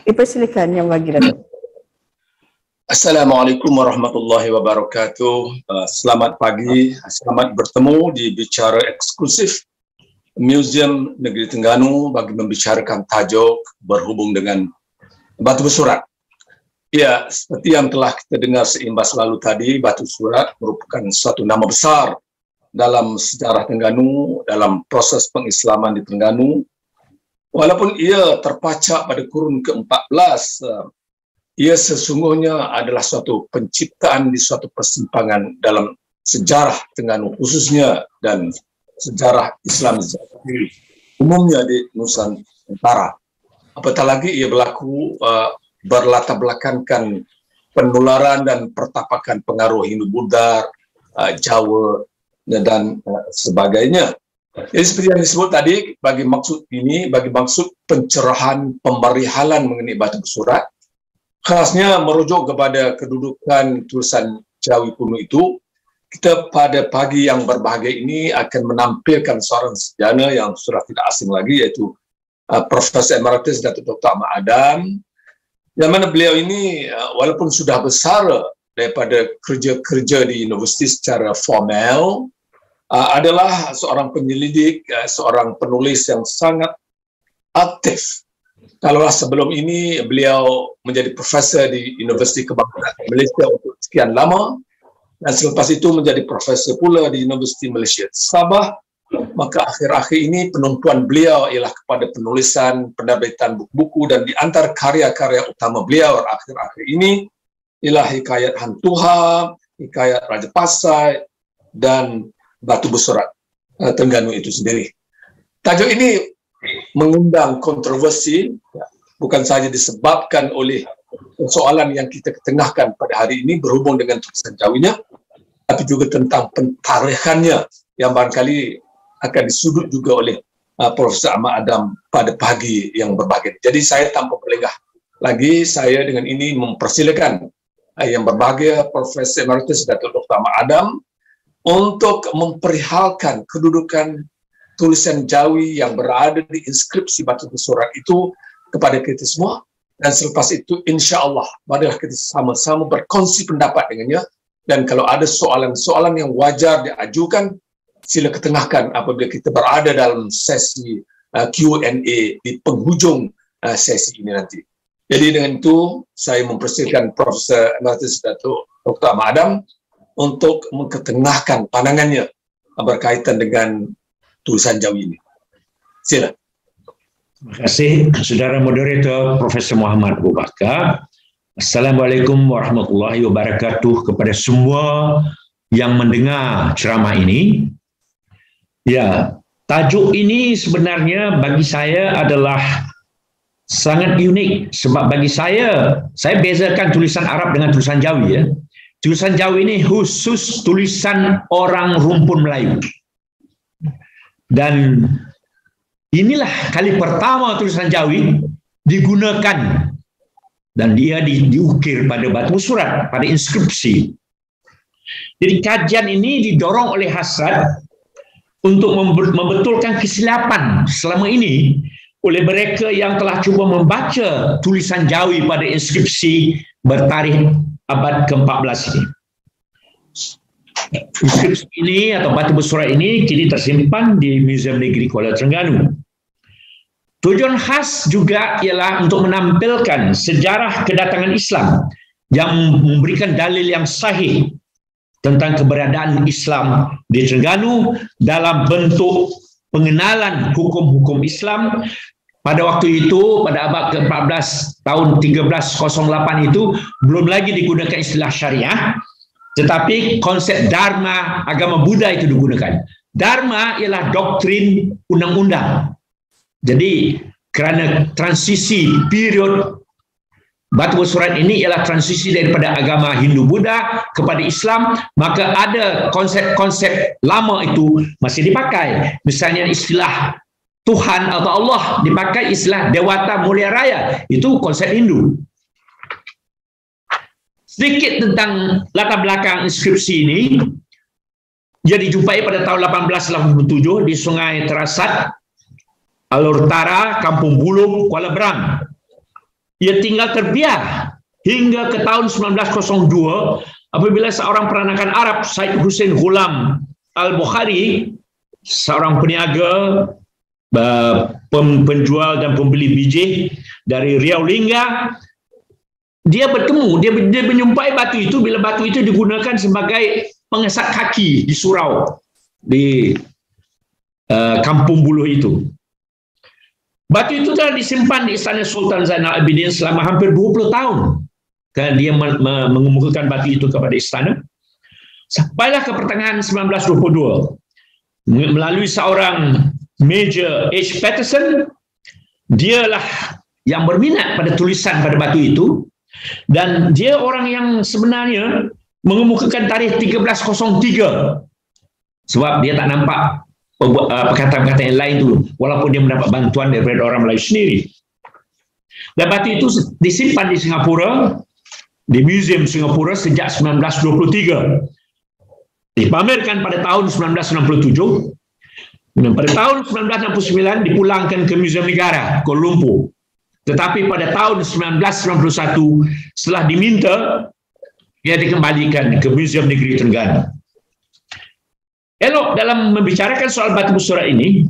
Dipersilakan Yang Bagi Datuk. Assalamualaikum warahmatullahi wabarakatuh. Selamat pagi, selamat bertemu di Bicara Eksklusif Museum Negeri Terengganu bagi membicarakan tajuk berhubung dengan Batu Bersurat. Ya, seperti yang telah kita dengar seimbas lalu tadi, Batu Bersurat merupakan suatu nama besar dalam sejarah Terengganu, dalam proses pengislaman di Terengganu. Walaupun ia terpacak pada kurun ke-14, ia sesungguhnya adalah suatu penciptaan di suatu persimpangan dalam sejarah Terengganu khususnya dan sejarah Islam umumnya di Nusantara. Apatah lagi ia berlaku berlatar belakangkan penularan dan pertapakan pengaruh Hindu-Buddha, Jawa dan sebagainya. Jadi seperti yang disebut tadi, bagi maksud pencerahan pemerihalan mengenai Batu Bersurat, khasnya merujuk kepada kedudukan tulisan Jawi kuno itu, kita pada pagi yang berbahagia ini akan menampilkan seorang sarjana yang sudah tidak asing lagi, yaitu Profesor Emeritus Datuk Dr. Ahmad Adam, yang mana beliau ini walaupun sudah besar daripada kerja-kerja di universiti secara formal, adalah seorang penyelidik, seorang penulis yang sangat aktif. Kalau sebelum ini beliau menjadi profesor di Universiti Kebangsaan Malaysia untuk sekian lama, dan selepas itu menjadi profesor pula di Universiti Malaysia Sabah, maka akhir-akhir ini penumpuan beliau ialah kepada penulisan, penerbitan buku-buku, dan di antara karya-karya utama beliau akhir-akhir ini ialah Hikayat Hantuha, Hikayat Raja Pasai, dan Batu Bersurat Terengganu itu sendiri. Tajuk ini mengundang kontroversi, bukan sahaja disebabkan oleh soalan yang kita ketengahkan pada hari ini berhubung dengan tulisan Jawinya, tapi juga tentang pentarikhannya yang barangkali akan disudut juga oleh Profesor Ahmad Adam pada pagi yang berbahagia. Jadi saya tanpa berlengah lagi, saya dengan ini mempersilakan yang berbahagia Profesor Emeritus Datuk Dr. Ahmad Adam untuk memperihalkan kedudukan tulisan Jawi yang berada di inskripsi Batu Bersurat itu kepada kita semua, dan selepas itu insya-Allah marilah kita sama-sama berkongsi pendapat dengannya, dan kalau ada soalan-soalan yang wajar diajukan, sila ketengahkan apabila kita berada dalam sesi Q&A di penghujung sesi ini nanti. Jadi dengan itu saya mempersilakan Profesor Emeritus Datuk Dr. Ahmad Adam untuk mengketengahkan pandangannya berkaitan dengan tulisan Jawi ini. Sila. Terima kasih, Saudara Moderator Profesor Muhammad Abu Bakar. Assalamualaikum warahmatullahi wabarakatuh kepada semua yang mendengar ceramah ini. Ya, tajuk ini sebenarnya bagi saya adalah sangat unik, sebab bagi saya bezakan tulisan Arab dengan tulisan Jawi ya. Tulisan Jawi ini khusus tulisan orang rumpun Melayu. Dan inilah kali pertama tulisan Jawi digunakan dan dia diukir pada batu bersurat, pada inskripsi. Jadi kajian ini didorong oleh hasrat untuk membetulkan kesilapan selama ini oleh mereka yang telah cuba membaca tulisan Jawi pada inskripsi bertarikh abad ke-14 ini. Inskripsi ini atau batu bersurat ini kini tersimpan di Museum Negeri Kuala Terengganu. Tujuan khas juga ialah untuk menampilkan sejarah kedatangan Islam yang memberikan dalil yang sahih tentang keberadaan Islam di Terengganu dalam bentuk pengenalan hukum-hukum Islam. Pada waktu itu, pada abad ke-14 tahun 1308 itu belum lagi digunakan istilah syariah, tetapi konsep Dharma, agama Buddha itu digunakan. Dharma ialah doktrin undang-undang. Jadi kerana transisi period batu bersurat ini ialah transisi daripada agama Hindu-Buddha kepada Islam, maka ada konsep-konsep lama itu masih dipakai. Misalnya istilah Tuhan atau Allah dipakai, istilah Dewata Mulia Raya, itu konsep Hindu. Sedikit tentang latar belakang inskripsi ini. Ia dijumpai pada tahun 1887 di Sungai Terasat, Alur Utara, Kampung Buluh, Kuala Berang. ia tinggal terbiar hingga ke tahun 1902 apabila seorang peranakan Arab, Said Hussein Ghulam Al-Bukhari, seorang peniaga, penjual dan pembeli biji dari Riau Lingga, dia bertemu, dia menyumpai batu itu bila batu itu digunakan sebagai pengesat kaki di surau di Kampung Buluh itu. Batu itu telah disimpan di Istana Sultan Zainal Abidin selama hampir 20 tahun. Kerana dia mengemukakan batu itu kepada istana. Sampailah ke pertengahan 1922. Melalui seorang Major H. Patterson, dialah yang berminat pada tulisan pada batu itu. Dan dia orang yang sebenarnya mengemukakan tarikh 1303. Sebab dia tak nampak perkataan-perkataan yang lain dulu, walaupun dia mendapat bantuan daripada orang Melayu sendiri. Dan batu itu disimpan di Singapura, di Museum Singapura sejak 1923. Dipamerkan pada tahun 1967, dan pada tahun 1969 dipulangkan ke Museum Negara Kuala Lumpur. Tetapi pada tahun 1991 setelah diminta, ia dikembalikan ke Museum Negeri Terengganu. Elok dalam membicarakan soal batu bersurat ini,